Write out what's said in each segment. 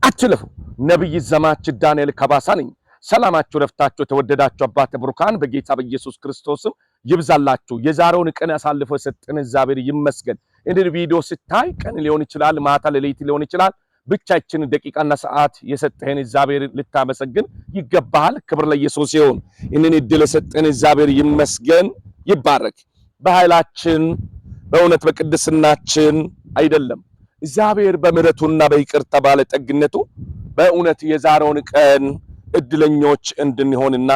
አትለፉ። ነብይ ዘማች ዳንኤል ከባሳ ነኝ። ሰላማችሁ ረፍታችሁ ተወደዳችሁ አባተ ብሩካን በጌታ በኢየሱስ ክርስቶስም ይብዛላችሁ። የዛሬውን ቀን አሳልፎ የሰጠን እግዚአብሔር ይመስገን። እንዲህ ቪዲዮ ስታይ ቀን ሊሆን ይችላል፣ ማታ ሌሊት ሊሆን ይችላል። ብቻችን ደቂቃና ሰዓት የሰጠን እግዚአብሔር ልታመሰግን ይገባል። ክብር ለኢየሱስ ይሁን። እነን እድል የሰጠን እግዚአብሔር ይመስገን፣ ይባረክ። በኃይላችን በእውነት በቅድስናችን አይደለም፣ እግዚአብሔር በምሕረቱና በይቅርታ ባለጠግነቱ በእውነት የዛሬውን ቀን እድለኞች እንድንሆንና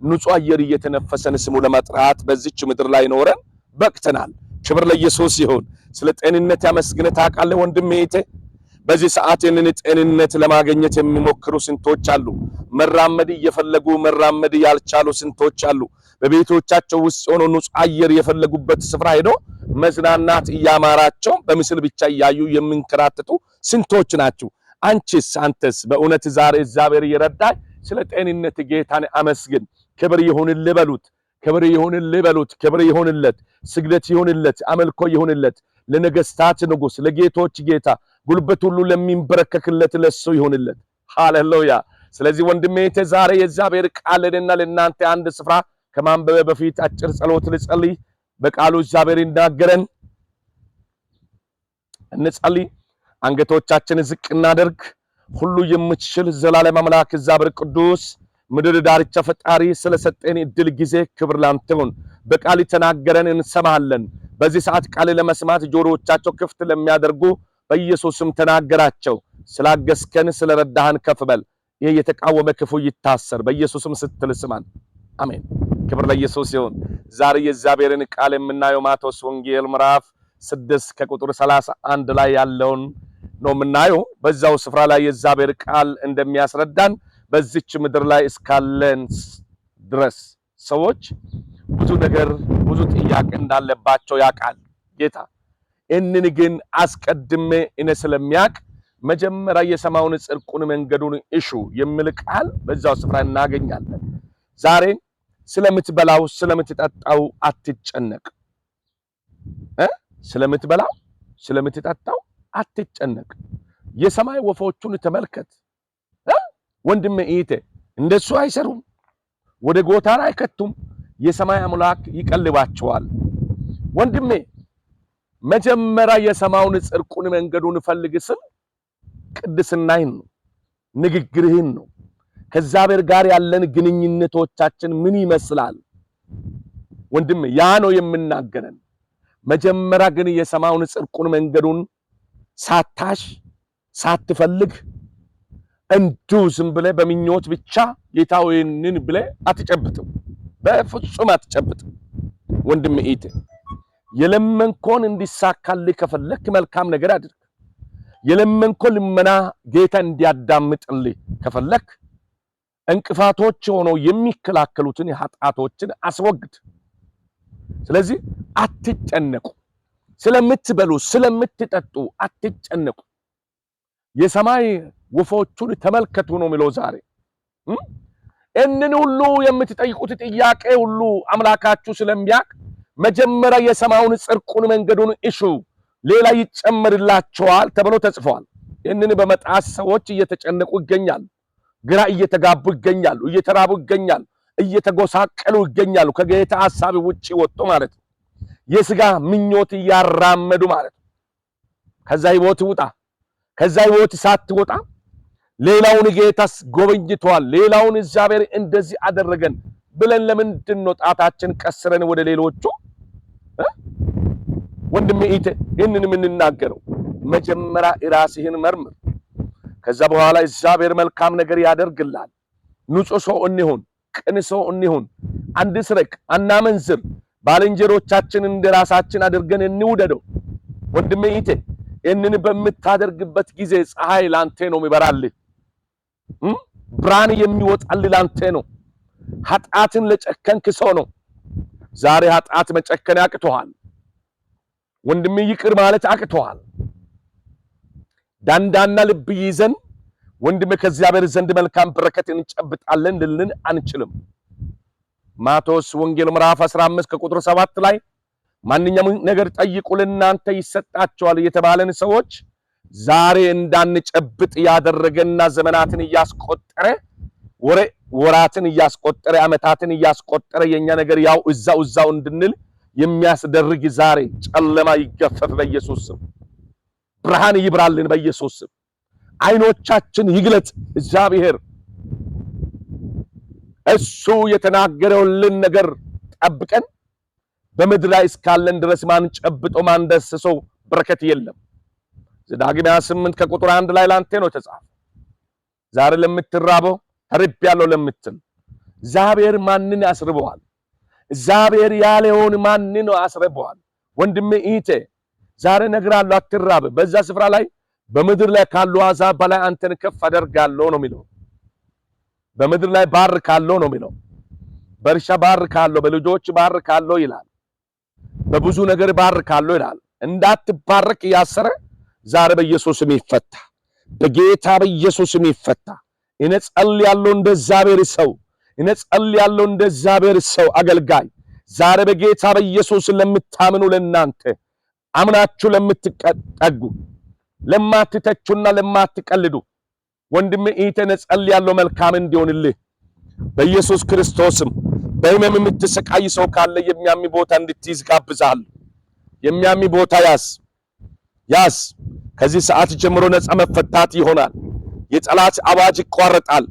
ንጹህ አየር እየተነፈሰን ስሙ ለመጥራት በዚች ምድር ላይ ኖረን በቅተናል። ክብር ለኢየሱስ ይሁን። ስለ ጤንነት ያመስግን። ታውቃለህ ወንድሜ እህቴ፣ በዚህ ሰዓት የነን ጤንነት ለማግኘት የሚሞክሩ ስንቶች አሉ። መራመድ እየፈለጉ መራመድ ያልቻሉ ስንቶች አሉ። በቤቶቻቸው ውስጥ ሆኖ ንጹህ አየር የፈለጉበት ስፍራ ሄዶ መዝናናት እያማራቸው በምስል ብቻ እያዩ የሚንከራተቱ ስንቶች ናቸው። አንተስ በእውነት ዛሬ እግዚአብሔር ይረዳል። ስለ ጤንነት ጌታን አመስግን። ክብር ይሁንልህ በሉት፣ ክብር ይሁንልህ በሉት። ክብር ይሁንለት፣ ስግደት ይሁንለት፣ አምልኮ ይሁንለት። ለነገስታት ንጉስ፣ ለጌቶች ጌታ፣ ጉልበት ሁሉ ለሚንበረከክለት ለሱ ይሁንለት። ሃሌሉያ። ስለዚህ ወንድሜ ዛሬ የእግዚአብሔር ቃልና ለእናንተ አንድ ስፍራ ከማንበብ በፊት አጭር ጸሎት ልጸልይ። በቃሉ እግዚአብሔር ይናገረን። እንጸልይ። አንገቶቻችን ዝቅ እናደርግ። ሁሉ የምትችል ዘላለም አምላክ እግዚአብሔር ቅዱስ ምድር ዳርቻ ፈጣሪ ስለሰጠን እድል ጊዜ ክብር ላንተ ይሁን። በቃል ተናገረን እንሰማለን። በዚህ ሰዓት ቃል ለመስማት ጆሮዎቻቸው ክፍት ለሚያደርጉ በኢየሱስም ተናገራቸው። ስላገስከን ስለረዳህን ከፍ በል። ይሄ የተቃወመ ክፉ ይታሰር በኢየሱስም ስትል ስማን። አሜን። ክብር ለኢየሱስ ይሁን። ዛሬ የእግዚአብሔርን ቃል የምናየው ማቴዎስ ወንጌል ምዕራፍ 6 ከቁጥር 31 ላይ ያለውን ነው የምናየው። በዛው ስፍራ ላይ የእግዚአብሔር ቃል እንደሚያስረዳን በዚች ምድር ላይ እስካለን ድረስ ሰዎች ብዙ ነገር ብዙ ጥያቄ እንዳለባቸው ያውቃል ጌታ። እነን ግን አስቀድሜ እኔ ስለሚያውቅ መጀመሪያ የሰማውን ጽድቁን መንገዱን እሹ የሚል ቃል በዛው ስፍራ እናገኛለን። ዛሬ ስለምትበላው ስለምትጠጣው አትጨነቅ። ስለምትበላው ስለምትጠጣው አትጨነቅ። የሰማይ ወፎቹን ተመልከት። ወንድሜ እህቴ፣ እንደሱ አይሰሩም፣ ወደ ጎታራ አይከቱም። የሰማይ አምላክ ይቀልባቸዋል። ወንድሜ መጀመሪያ የሰማውን ጽድቁን መንገዱን ፈልግ ስል ቅድስናህን ነው፣ ንግግርህን ነው። ከእግዚአብሔር ጋር ያለን ግንኙነቶቻችን ምን ይመስላል? ወንድሜ ያ ነው የምናገረን። መጀመሪያ ግን የሰማውን ጽድቁን መንገዱን ሳታሽ ሳትፈልግ እንዲሁ ዝም ብለህ በምኞት ብቻ ጌታ ሆይንን ብለህ አትጨብጥም። በፍጹም አትጨብጥም። ወንድሜ እህቴ፣ የለመንኮን እንዲሳካልህ ከፈለክ መልካም ነገር አድርግ። የለመንኮ ልመና ጌታ እንዲያዳምጥልህ ከፈለክ እንቅፋቶች ሆነው የሚከላከሉትን ኃጢአቶችን አስወግድ። ስለዚህ አትጨነቁ። ስለምትበሉ ስለምትጠጡ አትጨነቁ። የሰማይ ወፎቹን ተመልከቱ ነው የሚለው ዛሬ። እነን ሁሉ የምትጠይቁት ጥያቄ ሁሉ አምላካችሁ ስለሚያውቅ መጀመሪያ የሰማውን ጽድቁን መንገዱን እሹ፣ ሌላ ይጨመርላቸዋል ተብሎ ተጽፏል። እነን በመጣስ ሰዎች እየተጨነቁ ይገኛሉ፣ ግራ እየተጋቡ ይገኛሉ፣ እየተራቡ ይገኛሉ፣ እየተጎሳቀሉ ይገኛሉ። ከጌታ ሐሳብ ውጪ ወጥቶ ማለት ነው። የሥጋ ምኞት እያራመዱ ማለት ነው። ከዛ ህይወት ውጣ። ከዛ ህይወት ሳትወጣ ሌላውን ጌታስ ጎበኝቷል፣ ሌላውን እግዚአብሔር እንደዚህ አደረገን ብለን ለምንድን ነው ጣታችን ቀስረን ወደ ሌሎቹ? ወንድሜ እህቴ፣ ይህንን የምንናገረው መጀመሪያ ራስህን መርምር። ከዛ በኋላ እግዚአብሔር መልካም ነገር ያደርግላል። ንጹህ ሰው እንሁን፣ ቅን ሰው እንሁን፣ አንስረቅ፣ አናመንዝር፣ ባልንጀሮቻችን እንደራሳችን አድርገን እንውደደው። ወንድሜ እህቴ፣ ይህንን በምታደርግበት ጊዜ ፀሐይ ላንተ ነው የሚበራልህ፣ ብርሃን የሚወጣልህ ላንተ ነው። ኃጢአትን ለጨከንክ ሰው ነው። ዛሬ ኃጢአት መጨከን ያቅተዋል። ወንድሜ ይቅር ማለት አቅተዋል። ዳንዳና ልብ ይዘን ወንድሜ ከእግዚአብሔር ዘንድ መልካም በረከት እንጨብጣለን ልልን አንችልም። ማቴዎስ ወንጌል ምዕራፍ 15 ከቁጥር 7 ላይ ማንኛውም ነገር ጠይቁ ለእናንተ ይሰጣቸዋል የተባለን ሰዎች ዛሬ እንዳንጨብጥ ያደረገና ዘመናትን ያስቆጠረ ወራትን ያስቆጠረ ዓመታትን ያስቆጠረ የኛ ነገር ያው እዛው እንድንል የሚያስደርግ ዛሬ ጨለማ ይገፈፍ በኢየሱስ ስም። ብርሃን ይብራልን በኢየሱስ ስም። አይኖቻችን ይግለጥ እግዚአብሔር። እሱ የተናገረውን ነገር ጠብቀን በምድር ላይ እስካለን ድረስ ማን ጨብጦ ማን ደስሰው በረከት የለም። ዘዳግም 28 ከቁጥር 1 ላይ ላንተ ነው ተጻፈ። ዛሬ ለምትራበው ተርቤያለሁ ለምትል እግዚአብሔር ማንን ያስርበዋል? እግዚአብሔር ያለውን ማንን ያስርበዋል? ወንድሜ እህቴ ዛሬ እነግርሃለሁ አትራብ። በዛ ስፍራ ላይ በምድር ላይ ካሉ አሕዛብ በላይ አንተን ከፍ አደርጋለሁ ነው የሚለው። በምድር ላይ ባርካለሁ ነው የሚለው። በእርሻ ባርካለሁ፣ በልጆች ባርካለሁ ይላል። በብዙ ነገር ባርካለሁ ይላል። እንዳትባረክ ያሰረ ዛሬ በኢየሱስ ስም ይፈታ፣ በጌታ በኢየሱስ ስም ይፈታ። እኔ ጸልያለሁ እንደ እግዚአብሔር ሰው፣ እኔ ጸልያለሁ እንደ እግዚአብሔር ሰው አገልጋይ። ዛሬ በጌታ በኢየሱስ ለምታምኑ ለናንተ አምናችሁ ለምትጠጉ ለማትተቹና ለማትቀልዱ ወንድሜ እህቴ ጸልያለሁ መልካም እንዲሆንልህ በኢየሱስ ክርስቶስም። በህመም የምትሰቃይ ሰው ካለ የሚያሚ ቦታ እንድትይዝ ጋብዛለሁ። የሚያሚ ቦታ ያዝ። ከዚህ ሰዓት ጀምሮ ነፃ መፈታት ይሆናል። የጠላት አዋጅ ይቋረጣል።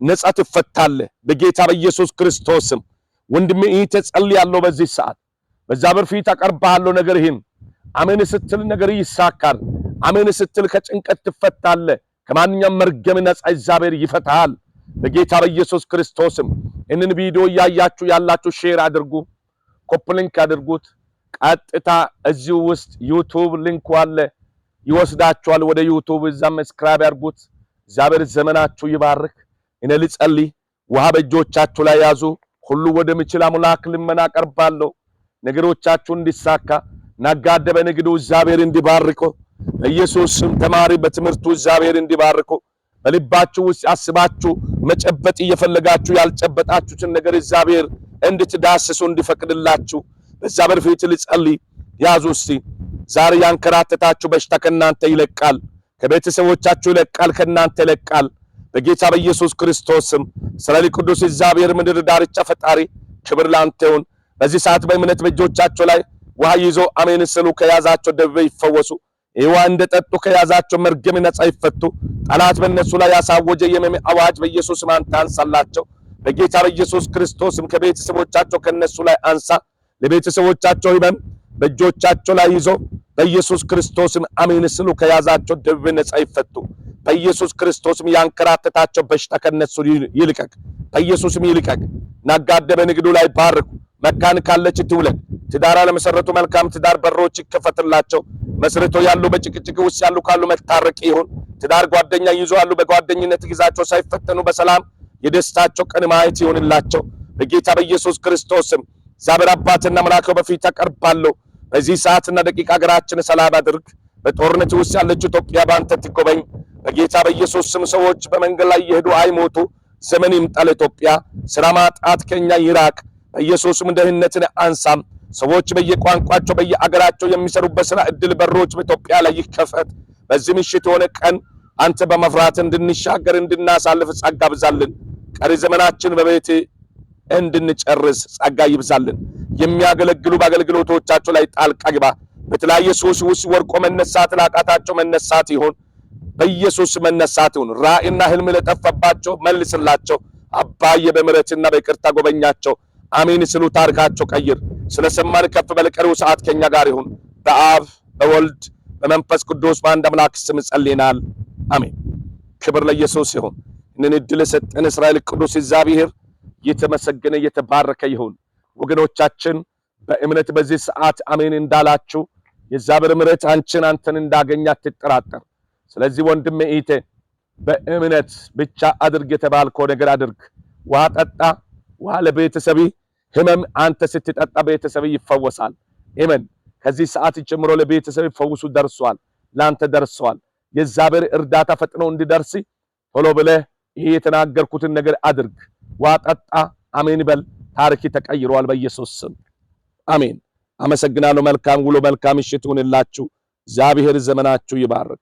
ነፃ ትፈታለህ በጌታ በኢየሱስ ክርስቶስም። ወንድሜ እህቴ ጸልያለሁ በዚህ ሰዓት በእግዚአብሔር ፊት አቀርባለሁ። ነገርህን አሜን ስትል ነገር ይሳካል። አሜን ስትል ከጭንቀት ትፈታለህ። ከማንኛውም መርገም ነፃ እግዚአብሔር ይፈታል በጌታ በኢየሱስ ክርስቶስም። እንን ቪዲዮ ያያችሁ ያላችሁ ሼር አድርጉ፣ ኮፒ ሊንክ አድርጉት። ቀጥታ እዚሁ ውስጥ ዩቲዩብ ሊንኩ አለ ይወስዳችኋል ወደ ዩቲዩብ። እዛም ሰብስክራይብ አድርጉት። እግዚአብሔር ዘመናችሁ ይባርክ። እኔ ልጸልይ። ውሃ በእጆቻችሁ ላይ ያዙ። ሁሉ ወደሚችል አምላክ ልመና ቀርባለሁ። ነገሮቻችሁ እንዲሳካ፣ ነጋዴ በንግዱ እግዚአብሔር እንዲባርኮ በኢየሱስ ስም። ተማሪ በትምህርቱ እግዚአብሔር እንዲባርኮ። በልባችሁ ውስጥ አስባችሁ መጨበጥ እየፈለጋችሁ ያልጨበጣችሁትን ነገር እግዚአብሔር እንድትዳስሱ እንዲፈቅድላችሁ በእግዚአብሔር ፊት ልጸልይ። ያዙ እስቲ። ዛሬ ያንከራተታችሁ በሽታ ከናንተ ይለቃል፣ ከቤተሰቦቻችሁ ይለቃል፣ ከናንተ ይለቃል በጌታ በኢየሱስ ክርስቶስም። እስራኤል ቅዱስ እግዚአብሔር ምድር ዳርቻ ፈጣሪ ክብር ላንተ ይሁን። በዚህ ሰዓት በእምነት በእጆቻቸው ላይ ውሃ ይዞ አሜን ስሉ ከያዛቸው ደዌ ይፈወሱ። ይዋ እንደጠጡ ከያዛቸው መርገም ነፃ ይፈቱ። ጠላት በእነሱ ላይ ያሳወጀ የመም አዋጅ በኢየሱስ ስም አንተ አንሳላቸው በጌታ በኢየሱስ ክርስቶስም። ከቤተሰቦቻቸው ከነሱ ላይ አንሳ። ለቤተሰቦቻቸው ህመም በእጆቻቸው ላይ ይዞ በኢየሱስ ክርስቶስም አሜን ስሉ ከያዛቸው ደዌ ነፃ ይፈቱ በኢየሱስ ክርስቶስም። ያንከራተታቸው በሽታ ከነሱ ይልቀቅ በኢየሱስም ይልቀቅ። ነጋዴ በንግዱ ላይ ባርኩ። መካን ካለች ትውለድ። ትዳር ለመሰረቱ መልካም ትዳር በሮች ይከፈትላቸው። መስርቶ ያሉ በጭቅጭቅ ውስጥ ያሉ ካሉ መታረቅ ይሁን። ትዳር ጓደኛ ይዞ ያሉ በጓደኝነት ግዛቸው ሳይፈተኑ በሰላም የደስታቸው ቀን ማየት ይሁንላቸው በጌታ በኢየሱስ ክርስቶስም። እግዚአብሔር አባትና አምላክ በፊት አቀርባለሁ። በዚህ ሰዓትና ደቂቃ ሀገራችን ሰላም አድርግ። በጦርነት ውስጥ ያለችው ኢትዮጵያ ባንተ ትጎበኝ በጌታ በኢየሱስ ስም። ሰዎች በመንገድ ላይ ይሄዱ አይሞቱ። ዘመን ይምጣ ለኢትዮጵያ። ስራ ማጣት ከኛ ይራቅ በኢየሱስም። ደህንነትን አንሳም። ሰዎች በየቋንቋቸው በየአገራቸው የሚሰሩበት ስራ እድል በሮች በኢትዮጵያ ላይ ይከፈት። በዚህ ምሽት የሆነ ቀን አንተ በመፍራት እንድንሻገር እንድናሳልፍ ጸጋ ብዛልን። ቀሪ ዘመናችን በቤት እንድንጨርስ ጸጋ ይብዛልን። የሚያገለግሉ በአገልግሎቶቻቸው ላይ ጣልቃ ግባ። በተለያየ ሱስ ውስጥ ወርቆ መነሳት ላቃታቸው መነሳት ይሁን በኢየሱስ መነሳት ይሁን። ራእይና ህልም ለጠፋባቸው መልስላቸው አባዬ። በምሕረትና በይቅርታ ጎበኛቸው። አሜን ስሉ ታሪካቸው ቀይር። ስለሰማን ከፍ በለቀሪው ሰዓት ከኛ ጋር ይሁን። በአብ በወልድ በመንፈስ ቅዱስ በአንድ አምላክ ስም ጸልየናል። አሜን። ክብር ለኢየሱስ ይሁን። እነን እድል ሰጠን እስራኤል ቅዱስ እግዚአብሔር የተመሰገነ የተባረከ ይሁን። ወገኖቻችን በእምነት በዚህ ሰዓት አሜን እንዳላችሁ የእግዚአብሔር ምሕረት አንተን እንዳገኛ አትጠራጠር። ስለዚህ ወንድሜ እህቴ በእምነት ብቻ አድርግ የተባልከው ነገር አድርግ። ውሃ ጠጣ። ውሃ ለቤተሰብ ህመም አንተ ስትጠጣ ቤተሰብ ይፈወሳል። አሜን። ከዚህ ሰዓት ጀምሮ ለቤተሰብ ፈውሱ ደርሷል፣ ላንተ ደርሷል። የእግዚአብሔር እርዳታ ፈጥኖ እንዲደርስ ቶሎ ብለህ ይሄ የተናገርኩትን ነገር አድርግ። ውሃ ጠጣ። አሜን በል። ታሪክ ተቀይሯል በኢየሱስ ስም አሜን። አመሰግናለሁ። መልካም ውሎ መልካም ምሽት ይሁንላችሁ። እግዚአብሔር ዘመናችሁ ይባርክ።